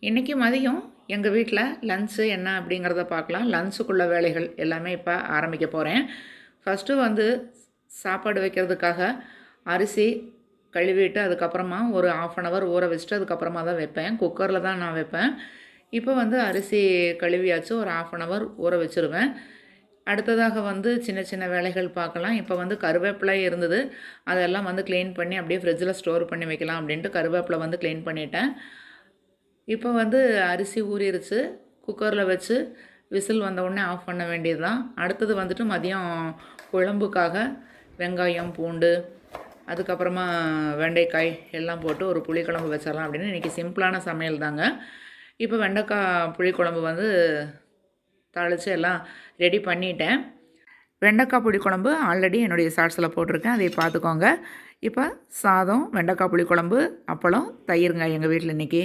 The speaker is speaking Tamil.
இன்றைக்கி மதியம் எங்கள் வீட்டில் லன்ச்சு என்ன அப்படிங்கிறத பார்க்கலாம். லன்ச்சுக்குள்ள வேலைகள் எல்லாமே இப்போ ஆரம்பிக்க போகிறேன். ஃபஸ்ட்டு வந்து சாப்பாடு வைக்கிறதுக்காக அரிசி கழுவிட்டு அதுக்கப்புறமா ஒரு 1/2 ஹவர் ஊற வச்சுட்டு அதுக்கப்புறமா தான் வைப்பேன். குக்கரில் தான் நான் வைப்பேன். இப்போ வந்து அரிசி கழுவியாச்சு, ஒரு 1/2 ஹவர் ஊற வச்சுருவேன். அடுத்ததாக வந்து சின்ன சின்ன வேலைகள் பார்க்கலாம். இப்போ வந்து கருவேப்பிலை இருந்தது, அதெல்லாம் வந்து க்ளீன் பண்ணி அப்படியே ஃப்ரிட்ஜில் ஸ்டோர் பண்ணி வைக்கலாம் அப்படின்ட்டு கருவேப்பிலை வந்து க்ளீன் பண்ணிட்டேன். இப்போ வந்து அரிசி ஊறிடுச்சு, குக்கரில் வச்சு விசில் வந்தவுடனே ஆஃப் பண்ண வேண்டியது தான். அடுத்தது வந்துட்டு மதியம் குழம்புக்காக வெங்காயம், பூண்டு, அதுக்கப்புறமா வெண்டைக்காய் எல்லாம் போட்டு ஒரு புளிக்குழம்பு வச்சிடலாம் அப்படின்னு இன்றைக்கி சிம்பிளான சமையல் தாங்க. இப்போ வெண்டைக்காய் புளிக்குழம்பு வந்து தாளித்து எல்லாம் ரெடி பண்ணிட்டேன். வெண்டைக்காய் புளிக்குழம்பு ஆல்ரெடி என்னுடைய ஷார்ட்ஸில் போட்டிருக்கேன், அதை பார்த்துக்கோங்க. இப்போ சாதம், வெண்டைக்காய் புளிக்குழம்பு, அப்பளம், தயிருங்க எங்கள் வீட்டில் இன்றைக்கி.